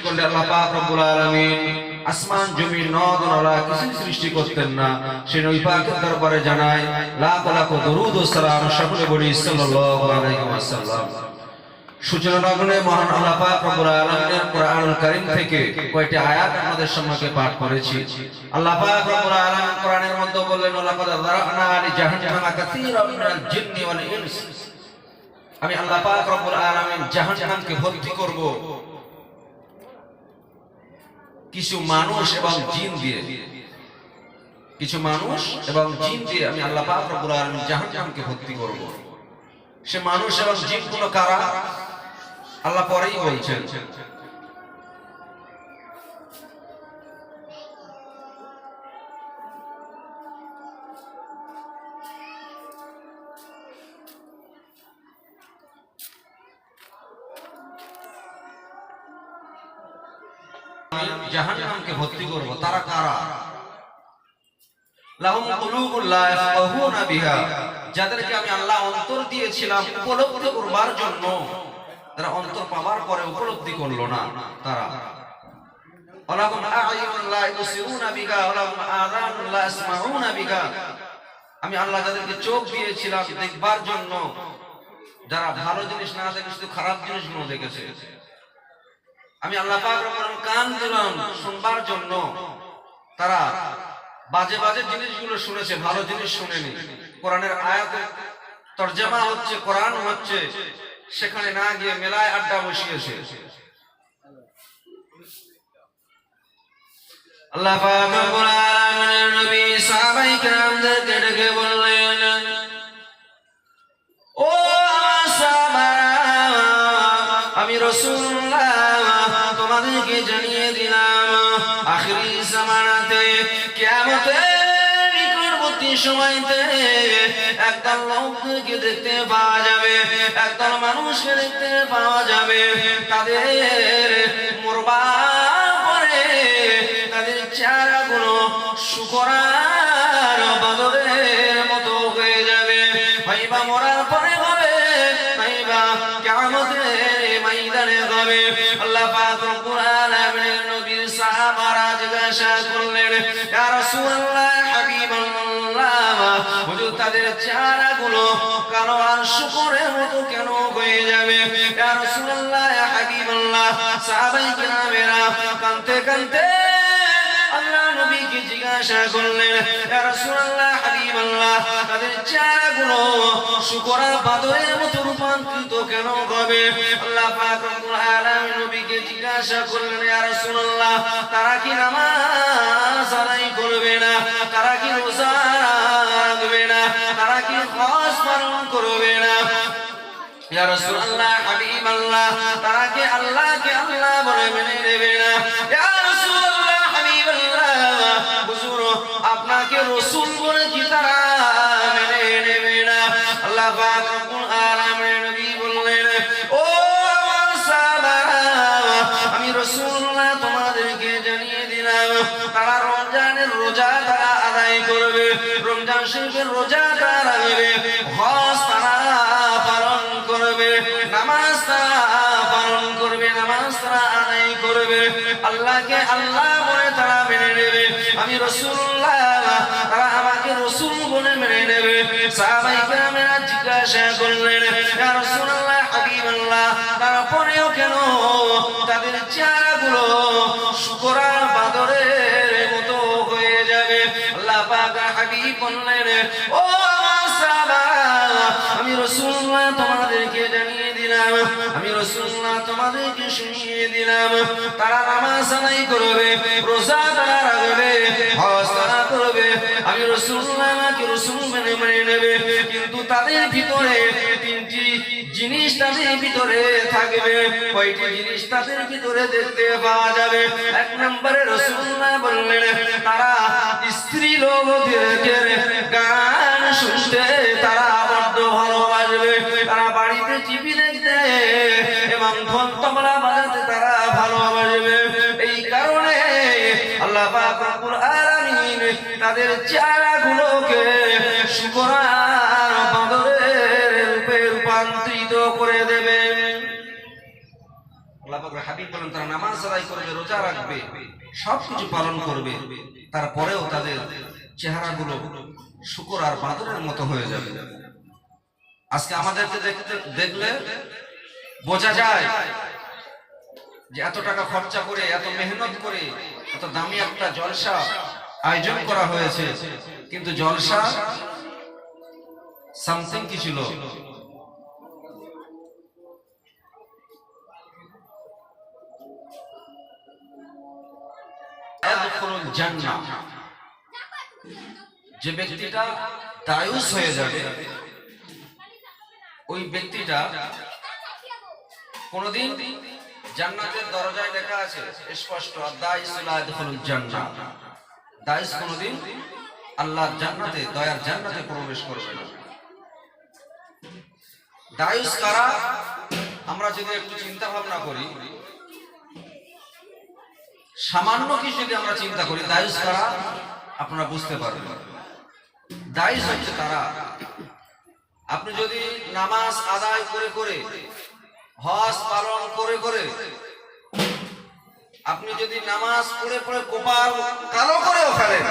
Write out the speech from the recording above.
করলে আল্লাহ পাক রব্বুল আলামিন আসমান জমিন নদ নলা কিছু সৃষ্টি করতেন না। সেই নবী পাকের দরবারে জানাই লাখ লাখ দরুদ ও সালাম সকলে বলি সাল্লাল্লাহু আলাইহি ওয়াসাল্লাম। সূচনা লগ্নে মহান আল্লাহ পাক রব্বুল আলামিনের কোরআনুল কারীম থেকে কয়টি আয়াত আমাদের সম্মুখে পাঠ করেছি। আল্লাহ পাক রব্বুল আলামিন কোরআনের মধ্যে বললেন লাকাদ যারানা লি জাহান্নামা কাসীরাম মিনাল জিন্নি ওয়াল ইনস। আমি আল্লাহ পাক রব্বুল আলামিন জাহান্নামকে ভর্তি করব কিছু মানুষ এবং জিন দিয়ে। কিছু মানুষ এবং জিন দিয়ে আমি আল্লাহ পাক রব্বুল আলামিন জাহান্নামকে ভর্তি করব। সে মানুষ এবং জিন গুলো কারা আল্লাহ পরেই বলছেন। জাহান্নামকে ভর্তি করব, তারা কারা? লাহুম কুলুবুন লা ইয়াফকাহুনা বিহা, যাদেরকে আমি আল্লাহ অন্তর দিয়েছিলাম উপলব্ধি করবার জন্য, তারা অন্তর পাওয়ার পরে উপলব্ধি করলো না। তারা ওয়ালাহুম আ'য়ুনুন লা ইবসিরুনা বিহা ওয়ালাহুম আযানুন লা ইয়াসমাউনা বিহা, আমি আল্লাহ যাদেরকে চোখ দিয়েছিলাম দেখবার জন্য, যারা ভালো জিনিস না দেখে শুধু খারাপ জিনিসগুলো দেখেছে। আমি আল্লাহ পাক রব্বুল আলামিন কান দিলাম শুনবার জন্য, তারা বাজে বাজে জিনিসগুলো শুনেছে, ভালো জিনিস শুনেনি। কোরআনের আয়াতের তরজমা হচ্ছে, কোরআন হচ্ছে, সেখানে না গিয়ে মেলায় আড্ডা বসিয়েছে। আল্লাহ পাক রব্বুল আলামিনের নবী সাহাবায়ে কেরামদেরকে ডেকে বললেন, ও সাহাবারা, আমি রাসূলুল্লাহ তোমাদেরকে জানিয়ে দিলাম আখিরি জামানাতে কিয়ামতের নিকটবর্তী সময়তে একদল লোককে দেখতে পাওয়া যাবে, একদল মানুষকে দেখতে পাওয়া যাবে। তাদের মরবার পরে তাদের চেহারাগুলো শুকরার বাদরের মতো হয়ে যাবে। হয়বা মরার পরে হবে, হয়বা কিয়ামতের ময়দানে হবে। আল্লাহ পাক রব্বুল আলামিনের নবীর সাহাবারা জিজ্ঞাসা করলেন, ইয়া রাসূলুল্লাহ, হাবিবাল্লাহ, হুজুর তাদের চেহারাগুলো কালো আর শুকরের মতো কেন হয়ে যাবে? ইয়া রাসূলুল্লাহ, হাবিবাল্লাহ, সাহাবায়ে কেরামেরা কাঁদতে কাঁদতে আল্লাহ নবীকে জিজ্ঞাসা করলেন, ইয়া রাসূলুল্লাহ, হাবিবাল্লাহ, তাদের চেহারাগুলো শুকরের বাদরের মতো রূপান্তরিত কেন হবে? আল্লাহ পাক রব্বুল আলামিন নবীকে জিজ্ঞাসা করলেন, ইয়া রাসূলুল্লাহ, তারা কি নামাজ আদায় করবে না? তারা কি রোজা রাখবে না? তারা কি হজ পালন করবে না? ইয়া রাসূলুল্লাহ, হাবিবাল্লাহ, তারা কি আল্লাহকে আল্লাহ বলে মেনে নেবে না? ইয়া রাসূলুল্লাহ, হাবিবাল্লাহ, হুজুর আপনাকে রাসূল বলে কি তারা মেনে নেবে না? আল্লাহ পাক রব্বুল আলামিনের নবী বললেন, ও আমার সাহাবারা, আমি রাসূলুল্লাহ তোমাদেরকে জানিয়ে দিলাম, তারা রমজানের রোজা তারা আদায় করবে, রমজান শরীফের রোজা তারা রাখবে, হজ তারা পালন করবে, নামাজ তারা পালন করবে, নামাজ তারা আদায় করবে, আল্লাহকে আল্লাহ বলে তারা মেনে নেবে। আমি রাসূলুল্লাহ, তারা আমাকে রাসূল বলে মেনে নেবে। সাহাবায়ে কেরামেরা জিজ্ঞাসা করলেন, ইয়া রাসূলুল্লাহ, হাবিবাল্লাহ, তারপরেও কেন তাদের চেহারাগুলো শুকরার বাদরের মতো হয়ে যাবে? আল্লাহ পাক হাবিব বললেন, ও আমার সাহাবারা, আমি রাসূলুল্লাহ তোমাদেরকে জানিয়ে দিলাম, আমি রাসূলুল্লাহ তোমাদেরকে শুনিয়ে দিলাম, তারা নামাজ আদায় করবে, রোজা তারা রাখবে, হজ তারা করবে, আমি রাসূলুল্লাহ আমাকে রাসূল মেনে নেবে। কিন্তু তাদের ভিতরে তিনটি জিনিস তাদের ভিতরে থাকবে। কয়টি জিনিস তাদের ভিতরে দেখতে পাওয়া যাবে? এক নম্বরে রাসূলুল্লাহ বললেন, তারা স্ত্রী লোকদেরকে গান শুনতে তারা বড্ড ভালোবাসবে, তারা বাড়িতে টিভি দেখতে এবং ঢোল তবলা বাজাতে তারা ভালোবাসবে। এই কারণে আল্লাহ পাক রব্বুল আলামিন তাদের চেহারাগুলোকে শুকরার বাদরের রূপে রূপান্তরিত করে দেবেন। আল্লাহ পাকের হাবিব বলেন তারা নামাজ আদায় করবে, রোজা রাখবে, সবকিছু পালন করবে, তারপরেও তাদের চেহারাগুলো শূকর আর বাঁদরের মতো হয়ে যাবে। আজকে আমাদেরকে দেখলে বোঝা যায় যে এত টাকা খরচা করে, এত মেহনত করে, এত দামি একটা জলসা আয়োজন করা হয়েছে, কিন্তু জলসা সামথিং কি ছিল? যে ব্যক্তিটা দায়ুস হয়ে যাবে, ওই ব্যক্তিটা কোনদিন জান্নাতের দরজায় লেখা আছে স্পষ্ট, দায়ুস কোনদিন আল্লাহর জান্নাতে, দয়ার জান্নাতে প্রবেশ করবে না। দায়ুস কারা? আমরা যদি একটু চিন্তা ভাবনা করি, সামান্য কিছু যদি আমরা চিন্তা করি, দায়ুস কারা আপনারা বুঝতে পারবেন। দায়ুস হচ্ছে তারা, আপনি যদি নামাজ আদায় করে করে, হজ পালন করে করে, আপনি যদি নামাজ পড়ে পড়ে কপাল কালো করেও ফেলেন,